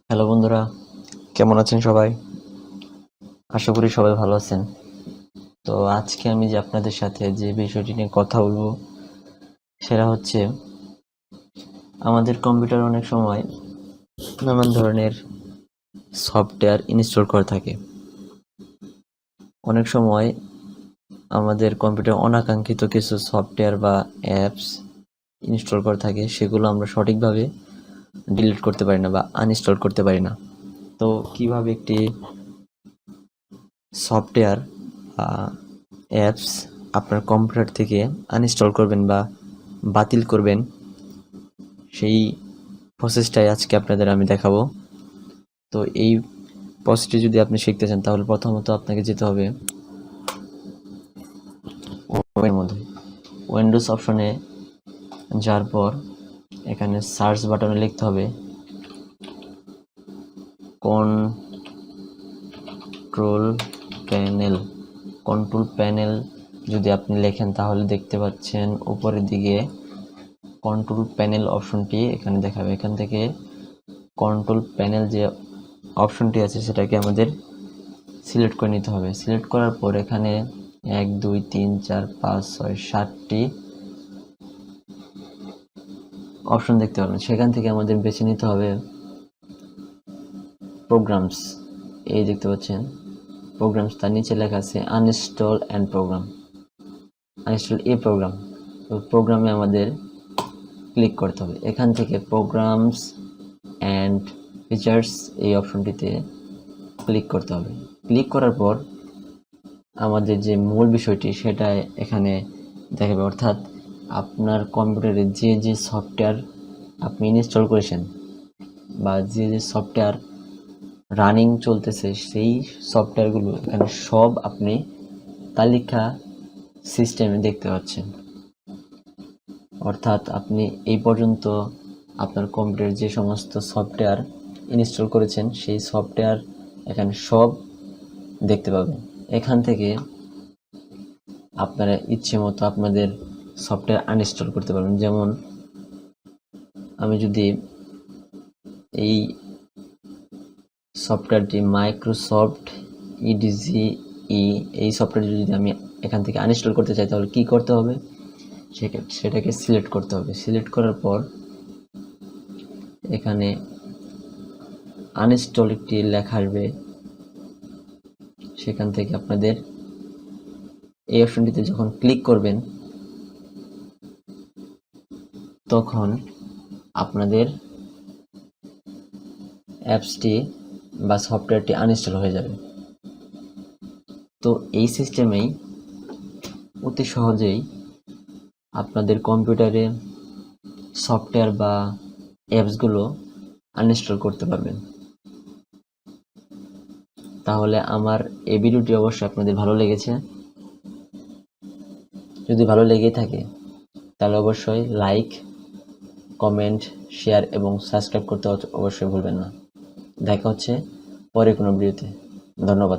Hello বন্ধুরা, কেমন আছেন সবাই? আশা করি সবাই ভালো আছেন। তো আজকে আমি আপনাদের সাথে যে বিষয়টি নিয়ে কথা বলবো সেটা হচ্ছে আমাদের কম্পিউটারে অনেক সময় নানান ধরনের সফটওয়্যার ইনস্টল করা থাকে। অনেক সময় আমাদের কম্পিউটারে অনাকাঙ্ক্ষিত কিছু সফটওয়্যার বা অ্যাপস ইনস্টল করা থাকে, সেগুলো আমরা সঠিকভাবে ডিলিট করতে পারি না বা আনইনস্টল করতে পারি না। তো কিভাবে একটি সফটওয়্যার বা অ্যাপস আপনার কম্পিউটার থেকে আনইনস্টল করবেন বা বাতিল করবেন, সেই প্রসেসটাই আজকে আপনাদের আমি দেখাবো। তো এই প্রসেসটি যদি আপনি শিখতে চান তাহলে প্রথমত আপনাকে যেতে হবে মধ্যে উইন্ডোজ অপশনে যাওয়ার পর এখানে সার্চ বাটনে লিখতে হবে কন্ট্রোল প্যানেল। যদি আপনি লেখেন তাহলে দেখতে পাচ্ছেন উপরের দিকে কন্ট্রোল প্যানেল অপশনটি এখানে দেখাবে। এখান থেকে কন্ট্রোল প্যানেল যে অপশনটি আছে সেটাকে আমাদের সিলেক্ট করে নিতে হবে। সিলেক্ট করার পর এখানে 1 2 3 4 5 6 7টি অপশন দেখতে পাবেন। সেখান থেকে আমাদের বেছে নিতে হবে প্রোগ্রামস। এই দেখতে পাচ্ছেন প্রোগ্রামস, তার নিচে লেখা আছে uninstall and program, uninstall a program. তো প্রোগ্রামে আমাদের ক্লিক করতে হবে। এখান থেকে প্রোগ্রামস অ্যান্ড ফিচার্স এই অপশনটিতে ক্লিক করতে হবে। ক্লিক করার পর আমাদের যে মূল বিষয়টি সেটা এখানে দেখাবে, অর্থাৎ আপনার কম্পিউটারে যে যে সফটওয়্যার আপনি ইনস্টল করেছেন বা যে যে সফটওয়্যার রানিং চলতেছে সেই সফটওয়্যারগুলো এখানে সব আপনি তালিকা সিস্টেমে দেখতে পাচ্ছেন। অর্থাৎ আপনি এই পর্যন্ত আপনার কম্পিউটারে যে সমস্ত সফটওয়্যার ইনস্টল করেছেন সেই সফটওয়্যার এখানে সব দেখতে পাবেন। এখান থেকে আপনারা ইচ্ছে মতো আপনাদের সফটওয়্যার আনইনস্টল করতে পারবেন। যেমন আমি যদি এই সফটওয়্যারটি মাইক্রোসফট ইডিজি এই সফটওয়্যারটি যদি আমি এখান থেকে আনইনস্টল করতে চাই তাহলে কি করতে হবে, সেটাকে সিলেক্ট করতে হবে। সিলেক্ট করার পর এখানে আনইনস্টল একটি লেখা আসবে, সেখান থেকে আপনাদের এই অপশনটিতে যখন ক্লিক করবেন তখন আপনাদের অ্যাপসটি বা সফটওয়্যারটি আনইনস্টল হয়ে যাবে। তো এই সিস্টেমেই অতি সহজেই আপনাদের কম্পিউটারে সফটওয়্যার বা অ্যাপসগুলো আনইনস্টল করতে পারবেন। তাহলে আমার এই ভিডিওটি অবশ্যই আপনাদের ভালো লেগেছে। যদি ভালো লেগে থাকে তাহলে অবশ্যই লাইক, কমেন্ট, শেয়ার এবং সাবস্ক্রাইব করতে অবশ্যই ভুলবেন না। দেখা হচ্ছে পরে কোনো ভিডিওতে। ধন্যবাদ।